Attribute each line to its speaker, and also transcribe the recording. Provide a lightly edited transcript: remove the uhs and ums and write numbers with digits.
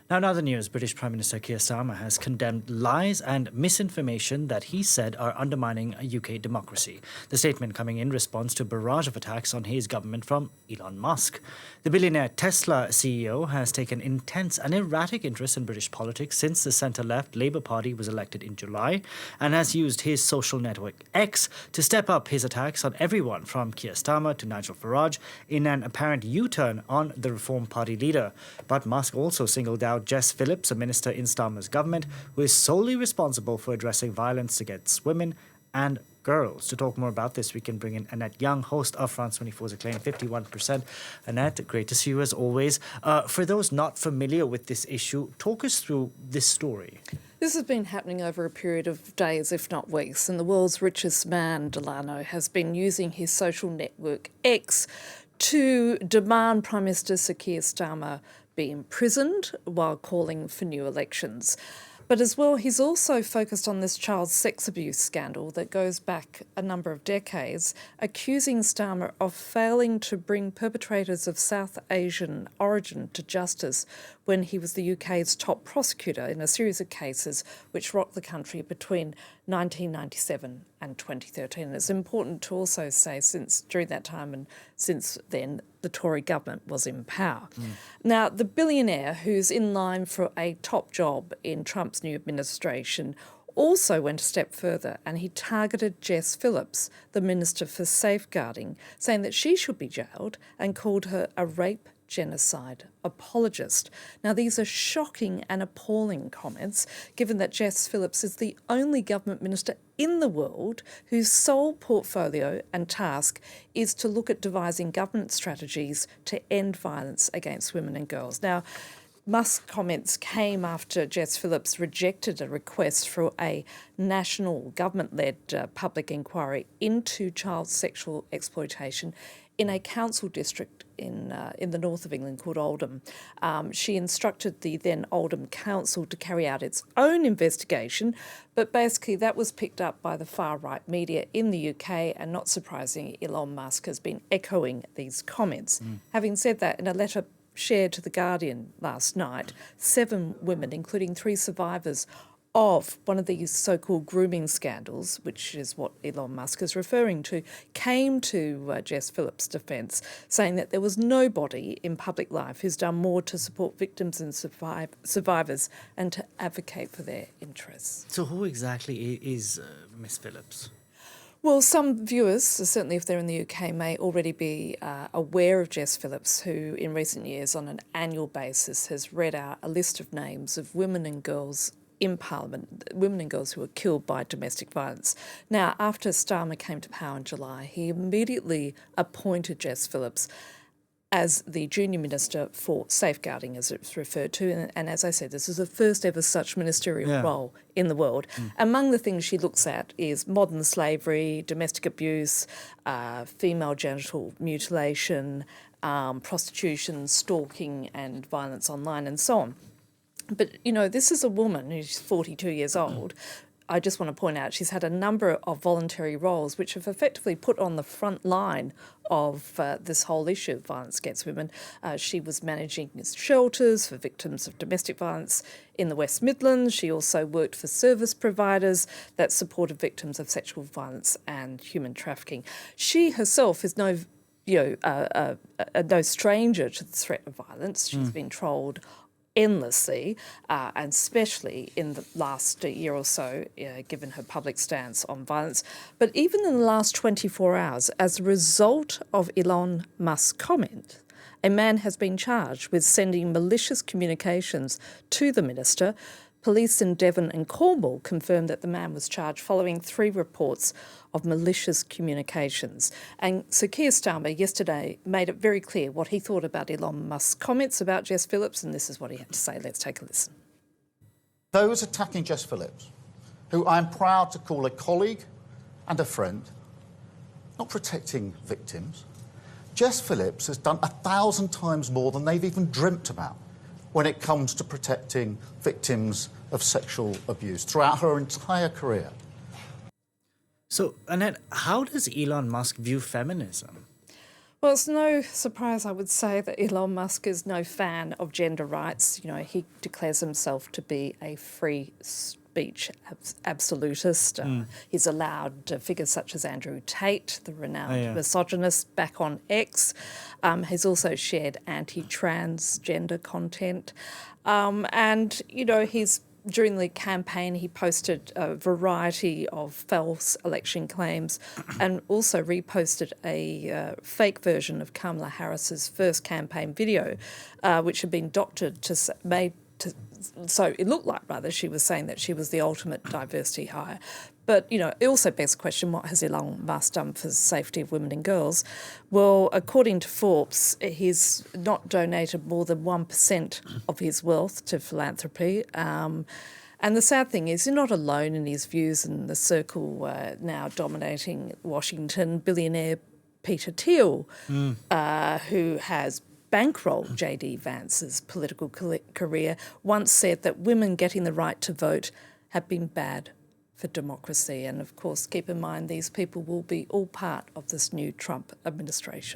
Speaker 1: Now, in other news, British Prime Minister Keir Starmer has condemned lies and misinformation that he said are undermining UK democracy. The statement coming in response to a barrage of attacks on his government from Elon Musk. The billionaire Tesla CEO has taken intense and erratic interest in British politics since the centre-left Labour Party was elected in July, and has used his social network X to step up his attacks on everyone from Keir Starmer to Nigel Farage in an apparent U-turn on the Reform Party leader. But Musk also singled out Jess Phillips, a minister in Starmer's government, who is solely responsible for addressing violence against women and girls. To talk more about this, we can bring in Annette Young, host of France 24's acclaimed 51%. Annette, great to see you as always. For those not familiar with this issue, talk us through this story.
Speaker 2: This has been happening over a period of days, if not weeks, and the world's richest man, Delano, has been using his social network X to demand Prime Minister Sir Keir Starmer be imprisoned while calling for new elections. But as well, he's also focused on this child sex abuse scandal that goes back a number of decades, accusing Starmer of failing to bring perpetrators of South Asian origin to justice when he was the UK's top prosecutor in a series of cases which rocked the country between 1997 and 2013. It's important to also say since during that time and since then, the Tory government was in power. Now, the billionaire who's in line for a top job in Trump's new administration also went a step further, and he targeted Jess Phillips, the Minister for Safeguarding, saying that she should be jailed, and called her a rape genocide apologist. Now, these are shocking and appalling comments, given that Jess Phillips is the only government minister in the world whose sole portfolio and task is to look at devising government strategies to end violence against women and girls. Now, Musk's comments came after Jess Phillips rejected a request for a national government-led public inquiry into child sexual exploitation in a council district in the north of England called Oldham. She instructed the then Oldham Council to carry out its own investigation, but basically that was picked up by the far-right media in the UK, and not surprisingly, Elon Musk has been echoing these comments. Having said that, in a letter shared to The Guardian last night, 7 women, including 3 survivors of one of these so-called grooming scandals, which is what Elon Musk is referring to, came to Jess Phillips' defence, saying that there was nobody in public life who's done more to support victims and survivors and to advocate for their interests.
Speaker 1: So who exactly is Miss Phillips?
Speaker 2: Well, some viewers, certainly if they're in the UK, may already be aware of Jess Phillips, who in recent years on an annual basis has read out a list of names of women and girls in Parliament, women and girls who were killed by domestic violence. Now, after Starmer came to power in July, he immediately appointed Jess Phillips as the junior minister for safeguarding, as it's referred to. And as I said, this is the first ever such ministerial role in the world. Among the things she looks at is modern slavery, domestic abuse, female genital mutilation, prostitution, stalking and violence online and so on. But, you know, this is a woman who's 42 years old. I just want to point out she's had a number of voluntary roles which have effectively put on the front line of this whole issue of violence against women. She was managing shelters for victims of domestic violence in the West Midlands. She also worked for service providers that supported victims of sexual violence and human trafficking. She herself is no stranger to the threat of violence. She's been trolled endlessly, and especially in the last year or so, given her public stance on violence. But even in the last 24 hours, as a result of Elon Musk's comment, a man has been charged with sending malicious communications to the minister. Police in Devon and Cornwall confirmed that the man was charged following 3 reports of malicious communications. And Sir Keir Starmer yesterday made it very clear what he thought about Elon Musk's comments about Jess Phillips, and this is what he had to say. Let's take a listen.
Speaker 3: Those attacking Jess Phillips, who I'm proud to call a colleague and a friend, not protecting victims. Jess Phillips has done 1,000 times more than they've even dreamt about when it comes to protecting victims of sexual abuse throughout her entire career.
Speaker 1: So, Annette, how does Elon Musk view feminism?
Speaker 2: Well, it's no surprise, I would say, that Elon Musk is no fan of gender rights. You know, he declares himself to be a free speech absolutist. He's allowed figures such as Andrew Tate, the renowned misogynist, back on X. He's also shared anti-transgender content. And, you know, during the campaign, he posted a variety of false election claims and also reposted a fake version of Kamala Harris's first campaign video, which had been doctored so it looked like, rather, she was saying that she was the ultimate diversity hire. But, you know, it also begs the question, what has Elon Musk done for the safety of women and girls? Well, according to Forbes, he's not donated more than 1% of his wealth to philanthropy. And the sad thing is, you're not alone in his views in the circle now dominating Washington. Billionaire Peter Thiel, who has bankrolled J.D. Vance's political career, once said that women getting the right to vote have been bad for democracy. And of course, keep in mind, these people will be all part of this new Trump administration.